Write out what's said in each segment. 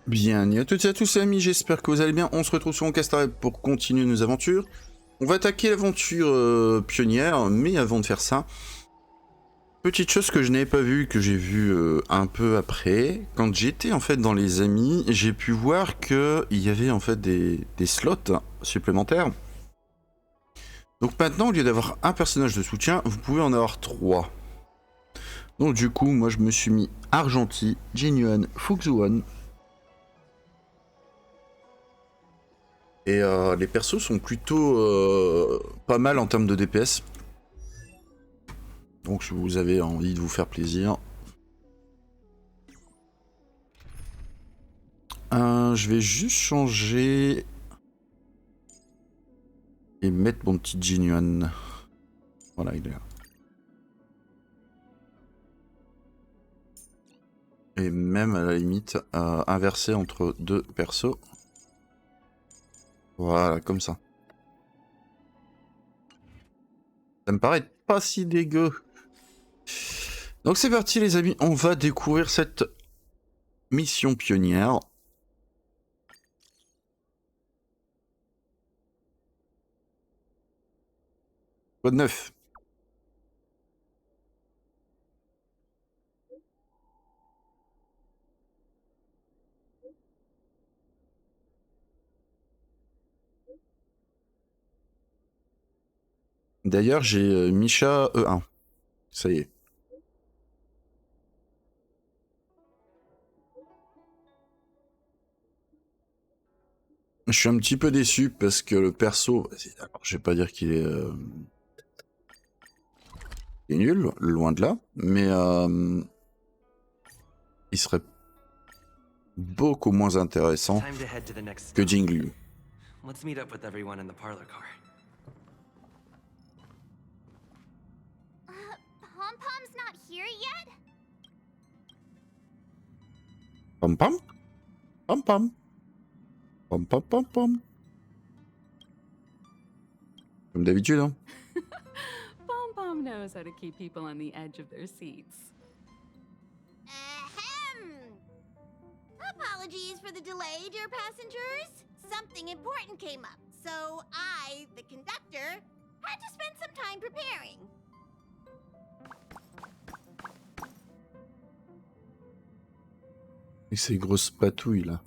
Bien, à toutes et à tous amis, j'espère que vous allez bien. On se retrouve sur HONKAI STAR RAIL pour continuer nos aventures. On va attaquer l'aventure pionnière, mais avant de faire ça, petite chose que je n'avais pas vue, que j'ai vue un peu après. Quand j'étais en fait dans les amis, j'ai pu voir qu'il y avait en fait des slots supplémentaires. Donc maintenant, au lieu d'avoir un personnage de soutien, vous pouvez en avoir 3. Donc du coup, moi je me suis mis Argenti, Jinyuan, Fuxuan. Et les persos sont plutôt pas mal en termes de DPS. Donc si vous avez envie de vous faire plaisir. Je vais juste changer et mettre mon petit Jinyuan. Voilà, il est là. Et même à la limite, inverser entre deux persos. Voilà, comme ça. Ça me paraît pas si dégueu. Donc c'est parti les amis, on va découvrir cette mission pionnière. Quoi de neuf? D'ailleurs j'ai Misha E1. Ça y est. Je suis un petit peu déçu parce que le perso, alors, je vais pas dire qu'il est, nul, loin de là, mais il serait beaucoup moins intéressant que Jinglu. Let's meet up with everyone in the parlor car. Pom-Pom's not here yet? Pam pam, pam pam, pam pam pam pam. Comme d'habitude, hein. Pom-Pom knows how to keep people on the edge of their seats. Ahem! Apologies for the delay, dear passengers. Something important came up, so I, the conductor, had to spend some time preparing. Et ces grosses patouilles là.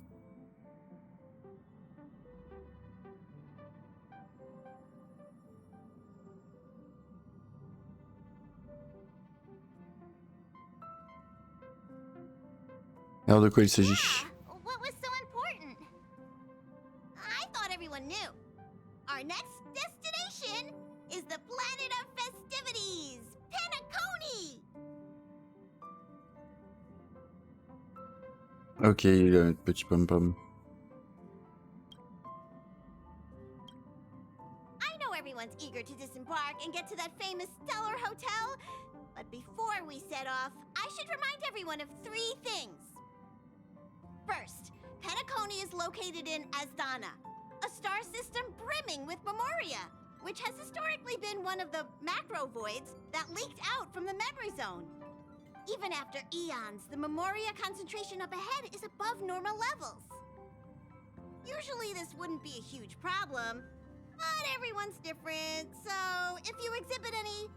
Alors de quoi il s'agit? What was so important? I thought everyone knew. Our next destination is the planet of festivities, Penacony! Ok, le petit pom pom. I know everyone's eager to disembark and get to that famous stellar hotel, but before we set off, I should remind everyone of 3 things. First, Penacony is located in Asdana, a star system brimming with Memoria, which has historically been one of the macro voids that leaked out from the memory zone. Even after eons, the Memoria concentration up ahead is above normal levels. Usually this wouldn't be a huge problem, but everyone's different, so if you exhibit any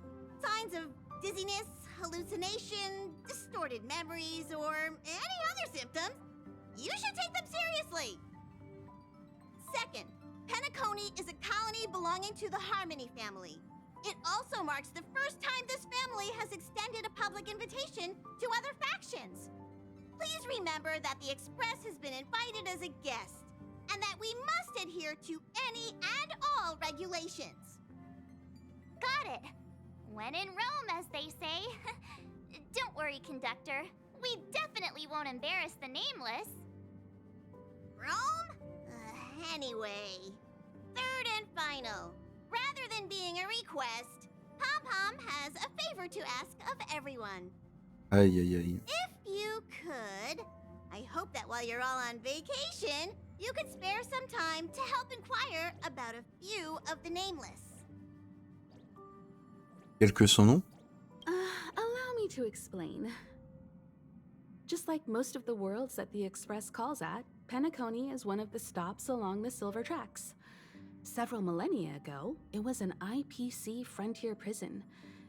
signs of dizziness, hallucination, distorted memories, or any other symptoms, you should take them seriously. Second, Penacony is a colony belonging to the Harmony family. It also marks the first time this family has extended a public invitation to other factions. Please remember that the Express has been invited as a guest, and that we must adhere to any and all regulations. Got it. When in Rome, as they say. Don't worry, conductor. We definitely won't embarrass the nameless. Rome? Anyway, third and final. Rather than being a request, Pom-Pom has a favor to ask of everyone. Aïe aïe aïe. If you could, I hope that while you're all on vacation, you could spare some time to help inquire about a few of the nameless. Quel que son nom? Allow me to explain. Just like most of the worlds that the Express calls at, Penacony is one of the stops along the Silver Tracks. Several millennia ago, it was an IPC frontier prison,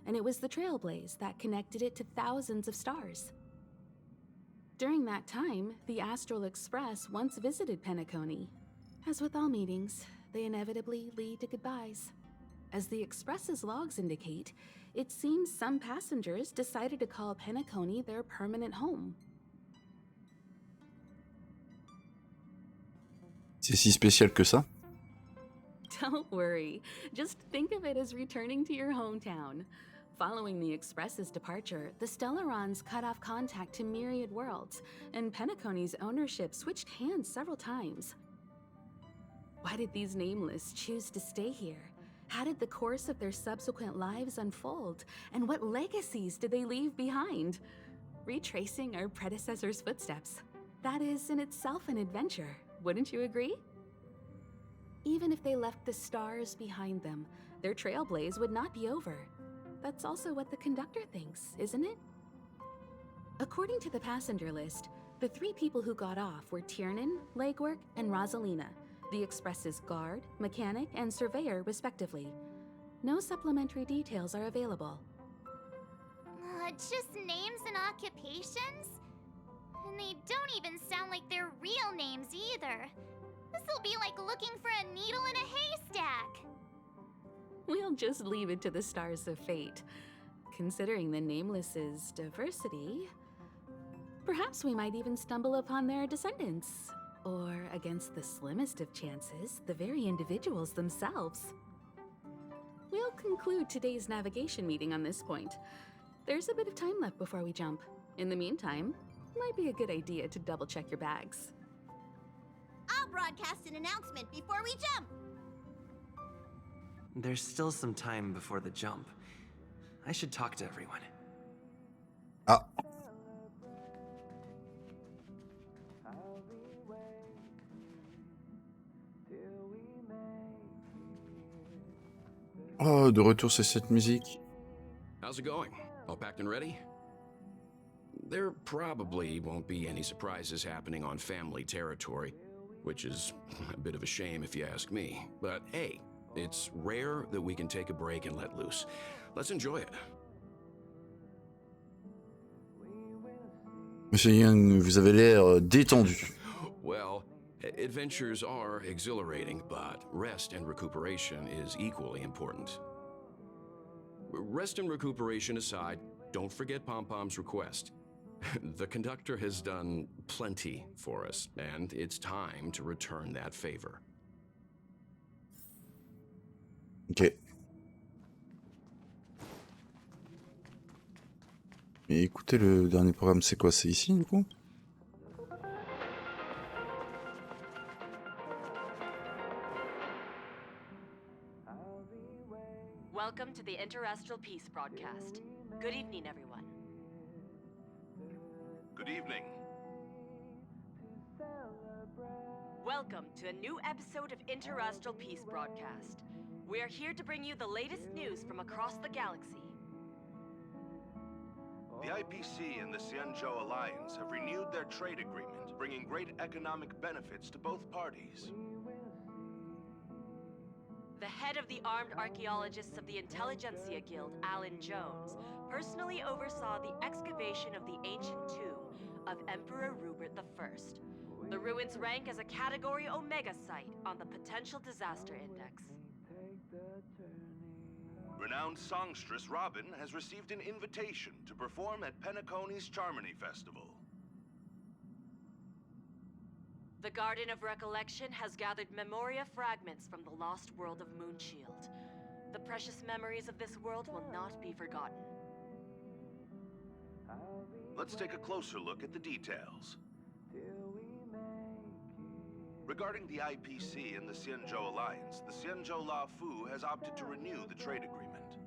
and it was the trailblaze that connected it to thousands of stars. During that time, the Astral Express once visited Penacony. As with all meetings, they inevitably lead to goodbyes. As the Express's logs indicate, it seems some passengers decided to call Penacony their permanent home. C'est si spécial que ça? Don't worry, just think of it as returning to your hometown. Following the Express's departure, the Stellarons cut off contact to myriad worlds, and Penacony's ownership switched hands several times. Why did these nameless choose to stay here? How did the course of their subsequent lives unfold? And what legacies did they leave behind? Retracing our predecessors' footsteps. That is in itself an adventure, wouldn't you agree? Even if they left the stars behind them, their trailblaze would not be over. That's also what the conductor thinks, isn't it? According to the passenger list, the 3 people who got off were Tiernan, Legwork, and Rosalina, the Express's guard, mechanic, and surveyor respectively. No supplementary details are available. Just names and occupations? And they don't even sound like their real names either. This'll be like looking for a needle in a haystack. We'll just leave it to the stars of fate. Considering the Nameless's diversity, perhaps we might even stumble upon their descendants. Or, against the slimmest of chances, the very individuals themselves. We'll conclude today's navigation meeting on this point. There's a bit of time left before we jump. In the meantime, it might be a good idea to double-check your bags. I'll broadcast an announcement before we jump. There's still some time before the jump. I should talk to everyone. Ah. Oh, de retour sur cette musique. How's it going? All packed and ready? There probably won't be any surprises happening on family territory, which is a bit of a shame if you ask me. But hey, it's rare that we can take a break and let loose. Let's enjoy it. Monsieur Young, vous avez l'air détendu. Well, adventures are exhilarating, but rest and recuperation is equally important. Rest and recuperation aside, don't forget Pom-Pom's request. The conductor has done plenty for us, and it's time to return that favor. Ok. Et écoutez, le dernier programme, c'est quoi? C'est ici, du coup? Welcome to the Interastral Peace broadcast. Good evening, everyone. Good evening. Welcome to a new episode of Interastral Peace broadcast. We are here to bring you the latest news from across the galaxy. The IPC and the Xianzhou Alliance have renewed their trade agreement, bringing great economic benefits to both parties. The head of the Armed Archaeologists of the Intelligentsia Guild, Alan Jones, personally oversaw the excavation of the ancient tomb of Emperor Rupert I. The ruins rank as a Category Omega site on the Potential Disaster Index. Renowned songstress Robin has received an invitation to perform at Penacony's Charmony Festival. The Garden of Recollection has gathered Memoria fragments from the lost world of Moonshield. The precious memories of this world will not be forgotten. Let's take a closer look at the details. Regarding the IPC and the Xianzhou Alliance, the Xianzhou La Fu has opted to renew the trade agreement.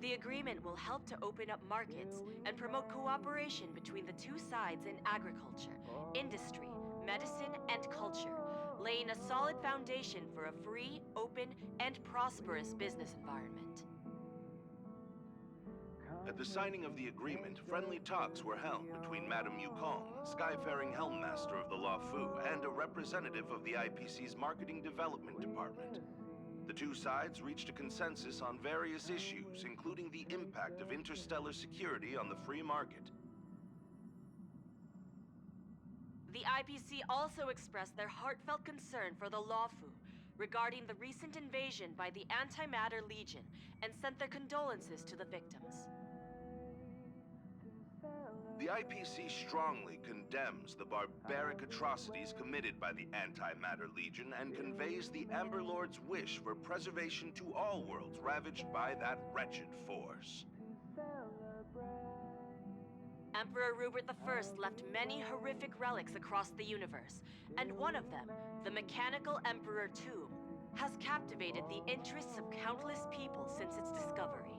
The agreement will help to open up markets and promote cooperation between the two sides in agriculture, industry, medicine, and culture, laying a solid foundation for a free, open, and prosperous business environment. At the signing of the agreement, friendly talks were held between Madame Yukong, Skyfaring Helmmaster of the La Fu, and a representative of the IPC's Marketing Development Department. The two sides reached a consensus on various issues, including the impact of interstellar security on the free market. The IPC also expressed their heartfelt concern for the Lawfu regarding the recent invasion by the Antimatter Legion and sent their condolences to the victims. The IPC strongly condemns the barbaric atrocities committed by the Antimatter Legion and conveys the Amber Lord's wish for preservation to all worlds ravaged by that wretched force. Emperor Rupert I left many horrific relics across the universe, and one of them, the Mechanical Emperor Tomb, has captivated the interests of countless people since its discovery.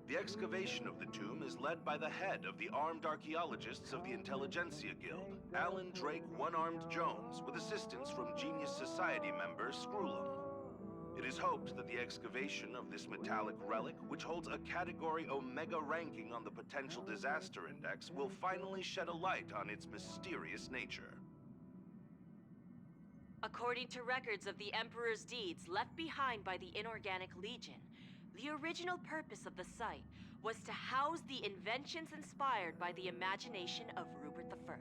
The excavation of the tomb is led by the head of the armed archaeologists of the Intelligentsia Guild, Alan Drake One-Armed Jones, with assistance from Genius Society member Screwlum. It is hoped that the excavation of this metallic relic, which holds a Category Omega ranking on the Potential Disaster Index, will finally shed a light on its mysterious nature. According to records of the Emperor's deeds left behind by the Inorganic Legion, the original purpose of the site was to house the inventions inspired by the imagination of Rupert I.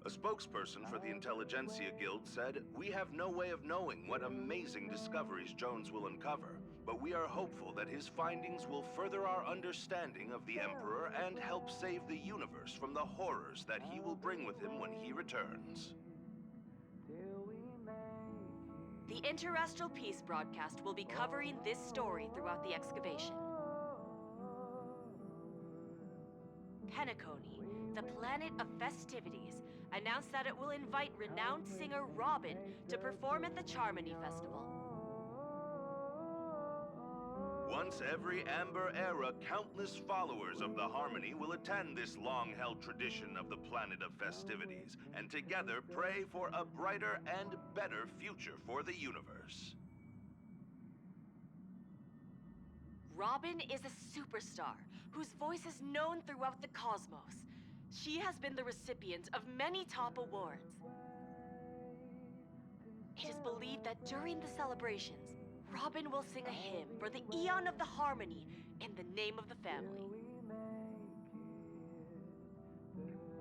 A spokesperson for the Intelligentsia Guild said, "We have no way of knowing what amazing discoveries Jones will uncover, but we are hopeful that his findings will further our understanding of the Emperor and help save the universe from the horrors that he will bring with him when he returns." The Interestral Peace broadcast will be covering this story throughout the excavation. Penacony, the planet of festivities, announced that it will invite renowned singer Robin to perform at the Charmony Festival. Once every Amber Era, countless followers of the Harmony will attend this long-held tradition of the planet of festivities, and together pray for a brighter and better future for the universe. Robin is a superstar whose voice is known throughout the cosmos. She has been the recipient of many top awards. It is believed that during the celebrations, Robin will sing a hymn for the Eon of the Harmony in the name of the family.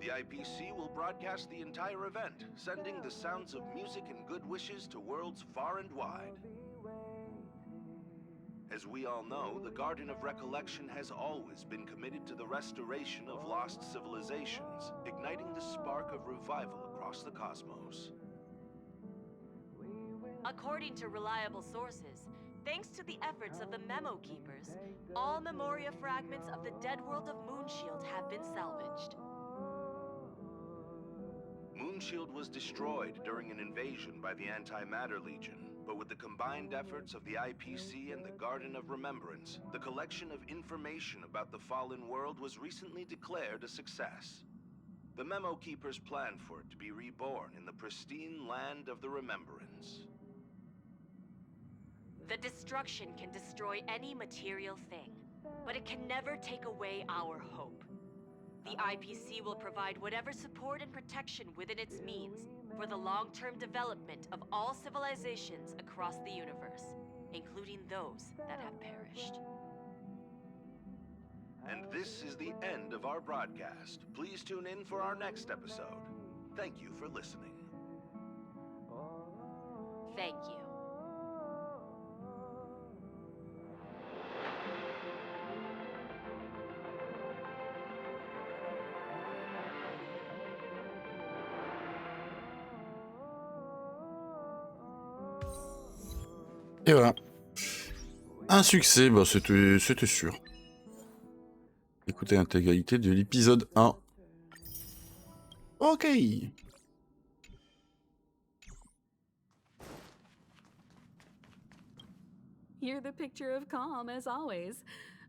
The IPC will broadcast the entire event, sending the sounds of music and good wishes to worlds far and wide. As we all know, the Garden of Recollection has always been committed to the restoration of lost civilizations, igniting the spark of revival across the cosmos. According to reliable sources, thanks to the efforts of the Memo Keepers, all Memoria fragments of the dead world of Moonshield have been salvaged. Moonshield was destroyed during an invasion by the Antimatter Legion, but with the combined efforts of the IPC and the Garden of Remembrance, the collection of information about the fallen world was recently declared a success. The Memo Keepers planned for it to be reborn in the pristine land of the Remembrance. The destruction can destroy any material thing, but it can never take away our hope. The IPC will provide whatever support and protection within its means for the long-term development of all civilizations across the universe, including those that have perished. And this is the end of our broadcast. Please tune in for our next episode. Thank you for listening. Thank you. Et voilà. Un succès, bah c'était sûr. Écoutez l'intégralité de l'épisode 1. Ok. You're the picture of calm, as always.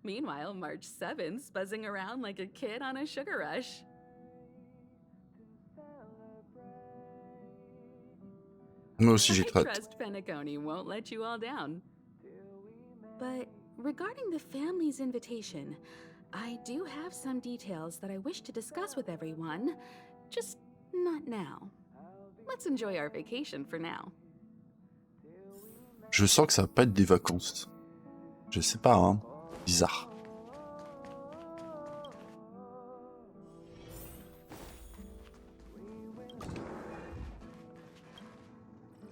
Meanwhile, March 7th's buzzing around like a kid on a sugar rush. Moi aussi, j'ai I très hâte. trust Penacony won't let you all down. But regarding the family's invitation, I do have some details that I wish to discuss with everyone, just not now. Let's enjoy our vacation for now. Je sens que ça va pas être des vacances. Je sais pas, hein. Bizarre.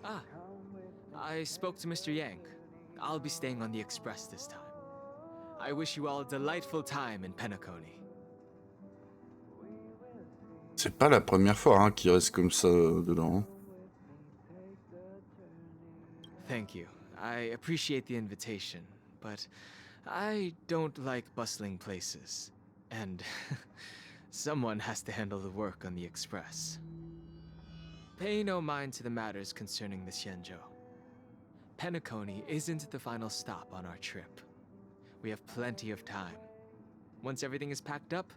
Ah, I spoke to Mr. Yang. I'll be staying on the express this time. I wish you all a delightful time in Penacony. C'est pas la première fois hein, qu'il reste comme ça dedans. Hein. Thank you. I appreciate the invitation, but I don't like bustling places. And someone has to handle the work on the express. Pay no mind to the matters concerning the Xianzhou. Penacony isn't the final stop on our trip. We have plenty of time. Once everything is packed up,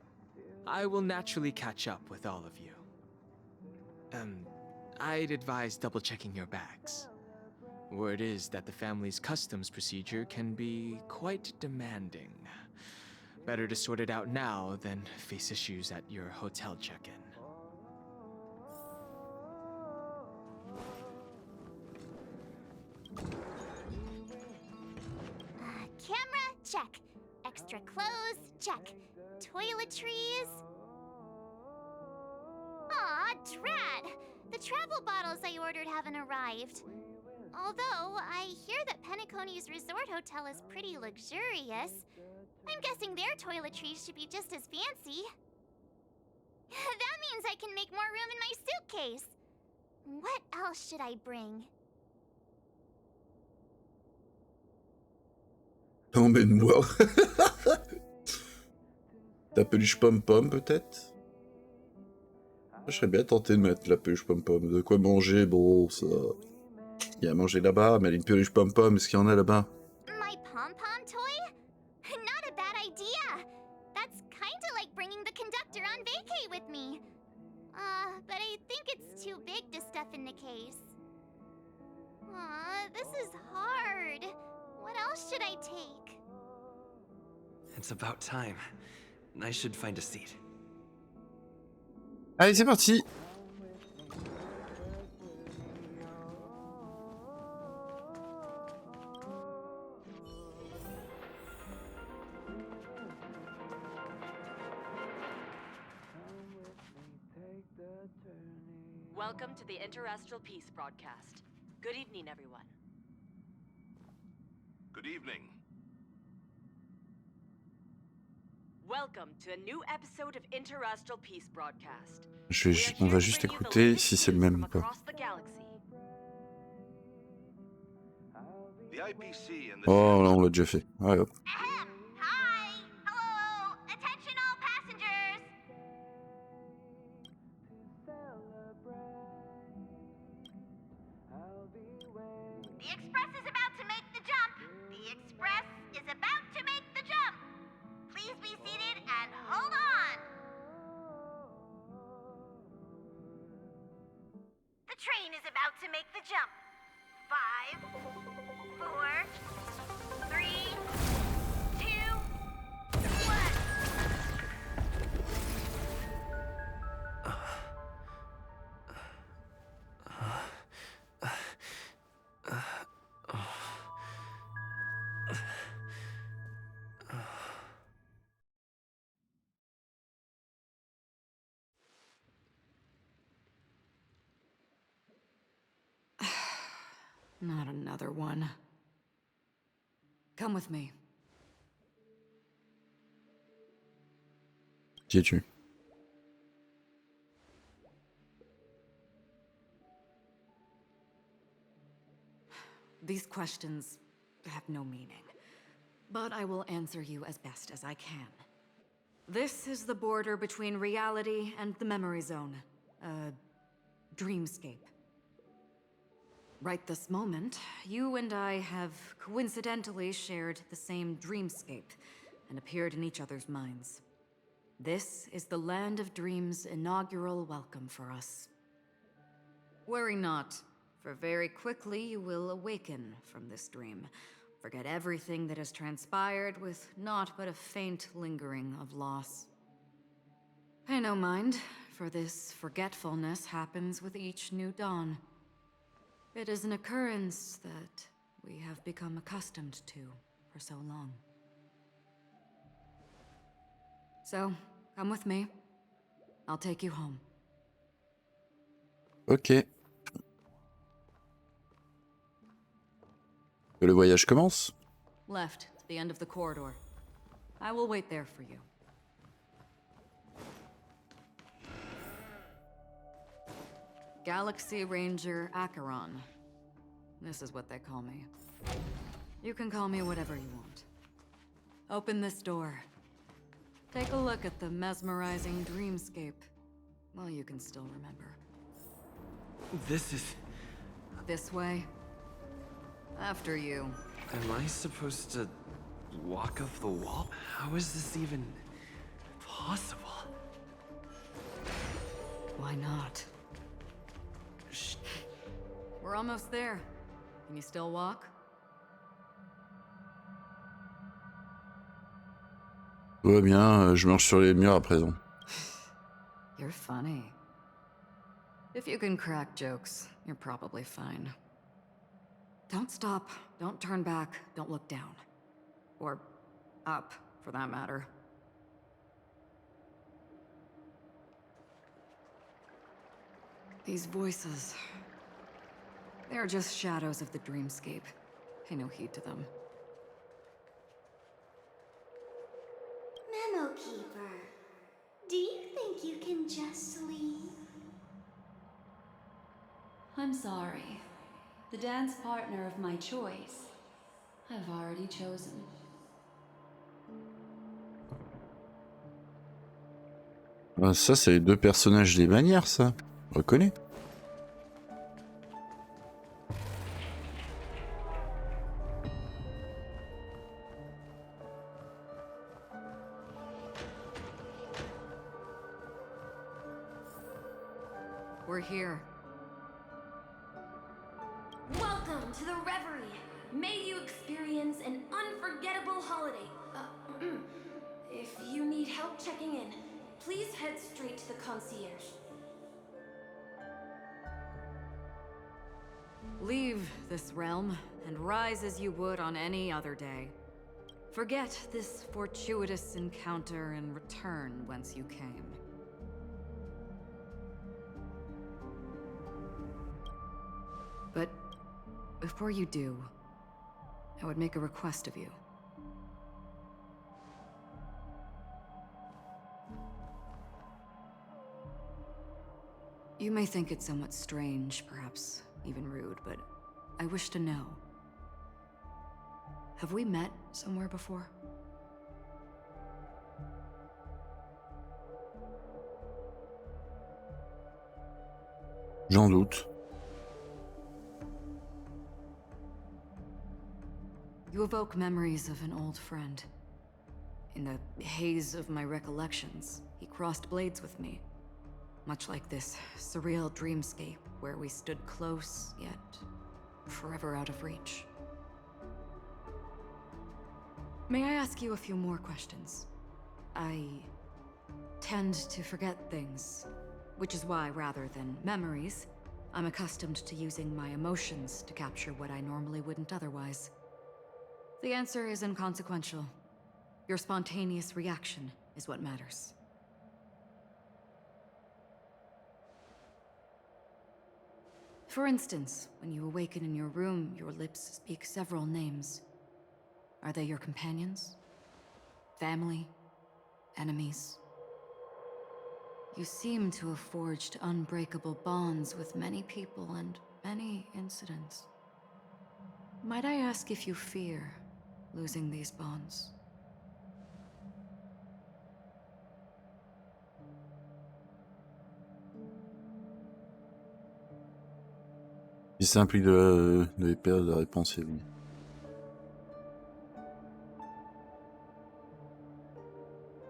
I will naturally catch up with all of you. I'd advise double-checking your bags. Word is that the family's customs procedure can be quite demanding. Better to sort it out now than face issues at your hotel check-in. Camera, check. Extra clothes, check. Toiletries. Aw, drat! The travel bottles I ordered haven't arrived. Although, I hear that Penacony's resort hotel is pretty luxurious. I'm guessing their toiletries should be just as fancy. That means I can make more room in my suitcase. What else should I bring? Emmène-moi. Ta peluche pom-pom peut-être? Je serais bien tenté de mettre la peluche pom-pom. De quoi manger, bon, ça... Il y a à manger là-bas, mais une peluche pom-pom, est-ce qu'il y en a là-bas? My pom-pom toy? Not a bad idea. That's kinda like bringing the conductor on vacay with me. But I think it's too big to stuff in the case. Aw, this is hard. What else should I take? It's about time. I should find a seat. Allez, c'est parti! Welcome to the Interastral Peace broadcast. Good evening, everyone. Good evening. Welcome to a new episode of Interastral Peace broadcast. On va juste écouter si c'est le même ou pas. The IPC and the Oh là, on l'a déjà fait. Ouais, hop. Ahem. Hi. Hello. Attention all passengers. The express is about to make the jump. The express is about to make the jump. Please be seated and hold on. The train is about to make the jump. 5, 4, 3, 2, 1. Not another one. Come with me. Qui es-tu? These questions have no meaning, but I will answer you as best as I can. This is the border between reality and the memory zone, a dreamscape. Right this moment, you and I have coincidentally shared the same dreamscape and appeared in each other's minds. This is the Land of Dreams' inaugural welcome for us. Worry not. for very quickly you will awaken from this dream. Forget everything that has transpired with naught but a faint lingering of loss. Pay no mind, for this forgetfulness happens with each new dawn. It is an occurrence that we have become accustomed to for so long. So, come with me. I'll take you home. Ok. Le voyage commence. Left, to the end of the corridor. I will wait there for you. Galaxy Ranger Acheron. This is what they call me. You can call me whatever you want. Open this door. Take a look at the mesmerizing dreamscape. Well, you can still remember. This is... This way. After you. Am I supposed to walk up the wall? How is this even possible? Why not? Shh. We're almost there. Can you still walk? Tout va bien, je marche sur les murs à présent. You're funny. If you can crack jokes, you're probably fine. Don't stop, don't turn back, don't look down. Or up, for that matter. These voices... they're just shadows of the dreamscape. Pay no heed to them. Memo Keeper, do you think you can just leave? I'm sorry. The dance partner of my choice, I've already chosen. Ah, ça, c'est les deux personnages des bannières, ça. On reconnaît. We're here. Welcome to the Reverie. May you experience an unforgettable holiday. If you need help checking in, please head straight to the concierge. Leave this realm and rise as you would on any other day. Forget this fortuitous encounter and return whence you came. But before you do, I would make a request of you. You may think it somewhat strange, perhaps even rude, but I wish to know. Have we met somewhere before? J'en doute. You evoke memories of an old friend. In the haze of my recollections, he crossed blades with me. Much like this surreal dreamscape where we stood close, yet forever out of reach. May I ask you a few more questions? I tend to forget things, which is why, rather than memories, I'm accustomed to using my emotions to capture what I normally wouldn't otherwise. The answer is inconsequential. Your spontaneous reaction is what matters. For instance, when you awaken in your room, your lips speak several names. Are they your companions? Family? Enemies? You seem to have forged unbreakable bonds with many people and many incidents. Might I ask if you fear losing these bonds? Si ça implique de les perdre, la réponse est oui.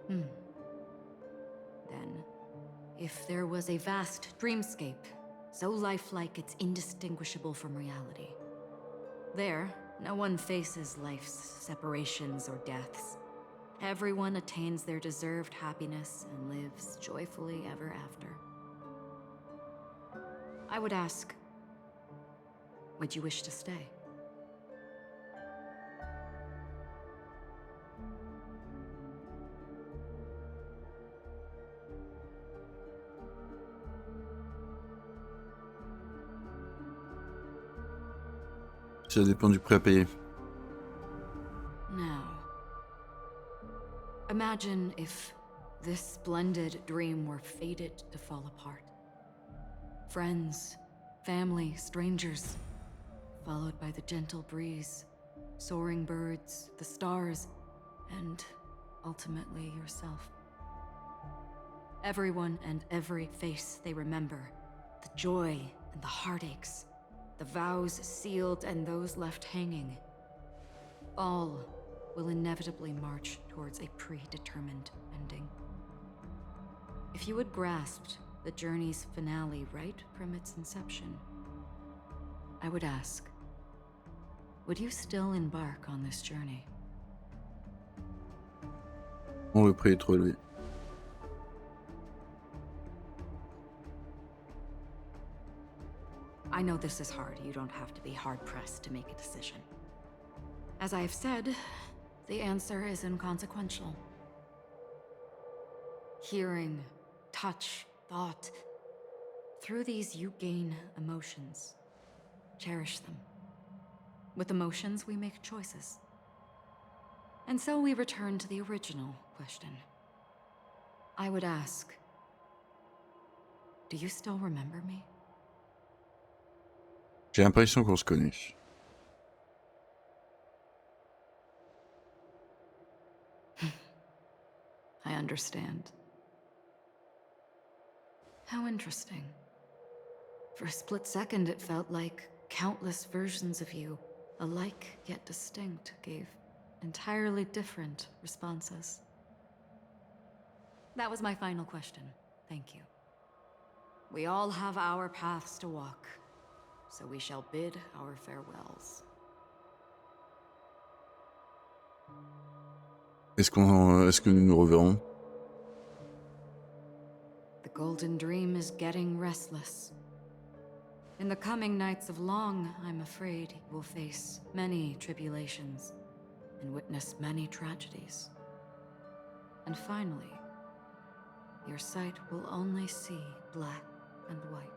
Then, if there was a vast dreamscape, so lifelike it's indistinguishable from reality. There, no one faces life's separations or deaths. Everyone attains their deserved happiness and lives joyfully ever after. I would ask, would you wish to stay? Ça dépend du prix à payer. Now, imagine if this splendid dream were fated to fall apart. Friends, family, strangers, followed by the gentle breeze, soaring birds, the stars, and ultimately yourself. Everyone and every face they remember, the joy and the heartaches, the vows sealed and those left hanging, all will inevitably march towards a predetermined ending. If you had grasped the journey's finale right from its inception, I would ask, would you still embark on this journey? Oh, le prix est trop élevé. I know this is hard. You don't have to be hard-pressed to make a decision. As I have said, the answer is inconsequential. Hearing, touch, thought. Through these you gain emotions. Cherish them. With emotions we make choices. And so we return to the original question. I would ask, do you still remember me? J'ai l'impression qu'on se connaît. I understand. How interesting. For a split second, it felt like countless versions of you, alike yet distinct, gave entirely different responses. That was my final question. Thank you. We all have our paths to walk, so we shall bid our farewells. Est-ce que nous nous reverrons? The golden dream is getting restless. In the coming nights of Long, I'm afraid you will face many tribulations and witness many tragedies. And finally, your sight will only see black and white.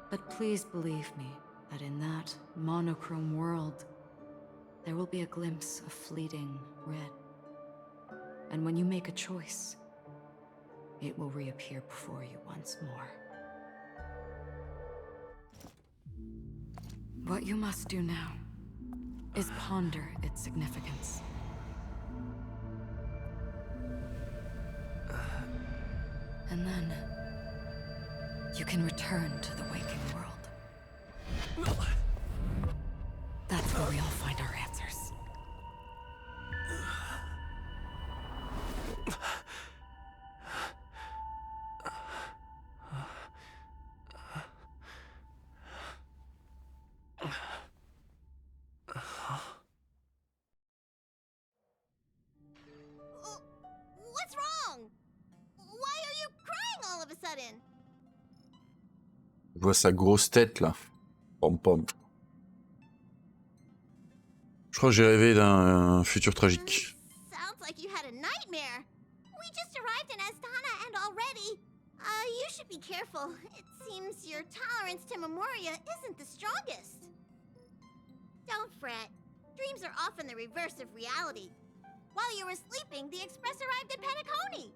But please believe me that in that monochrome world, there will be a glimpse of fleeting red. And when you make a choice, it will reappear before you once more. What you must do now is ponder its significance. And then you can return to the waking world. That's where we all find our answers. What's wrong? Why are you crying all of a sudden? Je vois sa grosse tête là. Pom pom. Je crois que j'ai rêvé d'un futur tragique. Sounds like you had a nightmare. We just arrived in Astana and already... you should be careful. It seems your tolerance to Memoria isn't the strongest. Don't fret. Dreams are often the reverse of reality. While you were sleeping, the express arrived at Penacony.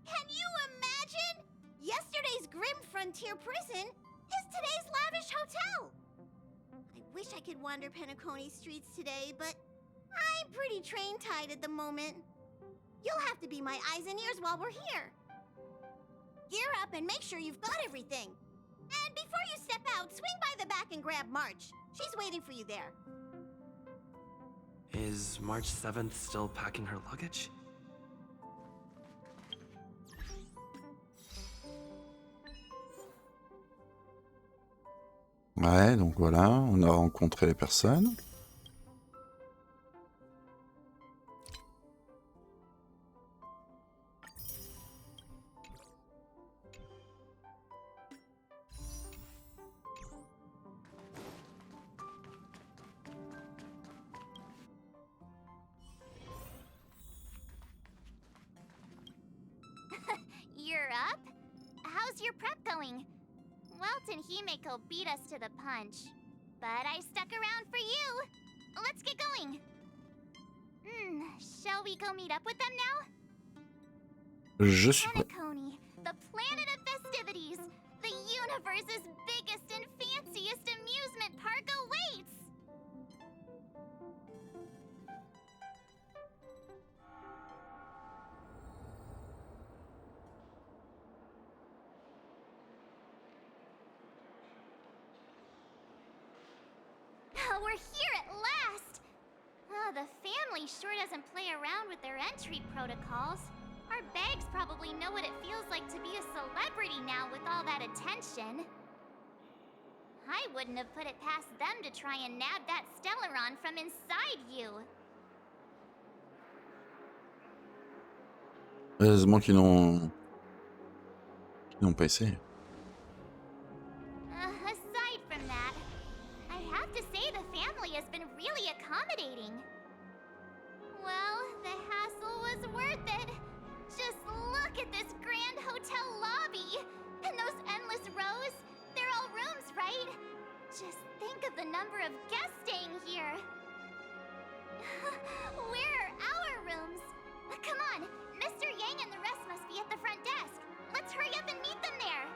Can you imagine? Yesterday's grim frontier prison is today's lavish hotel. I wish I could wander Penacony streets today, but I'm pretty train-tied at the moment. You'll have to be my eyes and ears while we're here. Gear up and make sure you've got everything. And before you step out, swing by the back and grab March. She's waiting for you there. Is March 7th still packing her luggage? Ouais, donc voilà, on a rencontré les personnes. You're up? How's your prep going? Welt and Himeko beat us to the punch, but I stuck around for you. Let's get going. Shall we go meet up with them now? Je suis prêt. Penacony, the planet of festivities. The universe's biggest and fanciest amusement park awaits. We're here at last! The family sure doesn't play around with their entry protocols. Our bags probably know what it feels like to be a celebrity now with all that attention. I wouldn't have put it past them to try and nab that Stellaron from inside you. Heureusement qu'ils n'ont pas essayé. Aside from that, I have to say the family has been really accommodating. Well, the hassle was worth it. Just look at this grand hotel lobby. And those endless rows. They're all rooms, right? Just think of the number of guests staying here. Where are our rooms? Come on, Mr. Yang and the rest must be at the front desk. Let's hurry up and meet them there.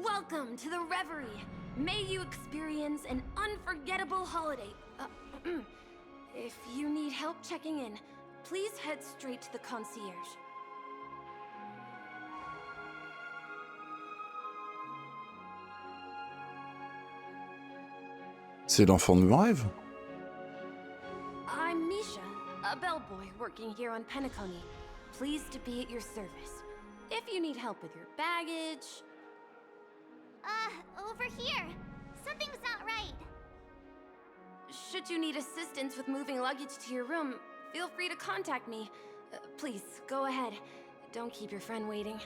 Welcome to the Reverie. May you experience an unforgettable holiday. If you need help checking in, please head straight to the concierge. C'est l'enfant de mon rêve. I'm Misha, a bellboy working here on Penacony. Pleased to be at your service. If you need help with your baggage... Over here. Something's not right. Should you need assistance with moving luggage to your room, feel free to contact me. Please, go ahead. Don't keep your friend waiting.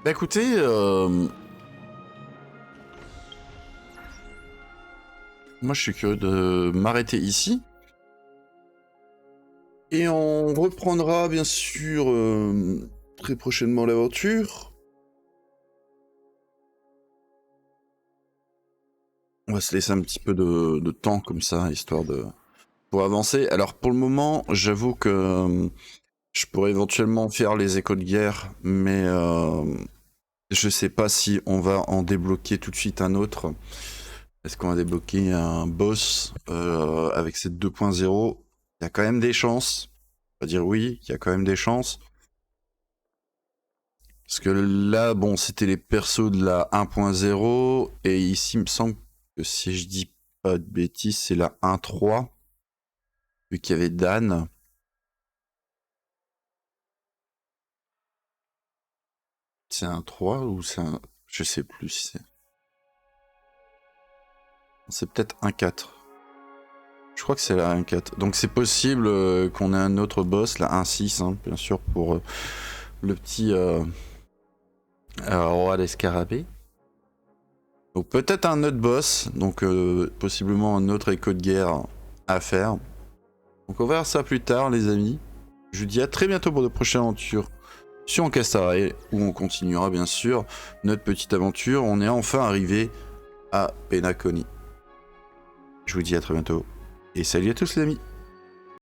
Bah écoutez, moi je suis curieux de m'arrêter ici. Et on reprendra bien sûr très prochainement l'aventure. On va se laisser un petit peu de temps comme ça, histoire de pour avancer. Alors pour le moment, j'avoue que je pourrais éventuellement faire les échos de guerre, mais je sais pas si on va en débloquer tout de suite un autre. Est-ce qu'on va débloquer un boss avec cette 2.0 ? Il y a quand même des chances. On va dire oui, il y a quand même des chances. Parce que là, bon, c'était les persos de la 1.0. Et ici, il me semble que si je dis pas de bêtises, c'est la 1.3. Vu qu'il y avait Dan. C'est un 3 ou c'est un... Je sais plus si c'est... C'est peut-être un 4. Je crois que c'est la 1.4. Donc c'est possible qu'on ait un autre boss, la 1.6, hein, bien sûr, pour le petit roi des scarabées. Donc peut-être un autre boss, donc possiblement un autre écho de guerre à faire. Donc on verra ça plus tard, les amis. Je vous dis à très bientôt pour de prochaines aventures sur HONKAI STAR RAIL, où on continuera bien sûr notre petite aventure. On est enfin arrivé à Penacony. Je vous dis à très bientôt. Et salut à tous les amis.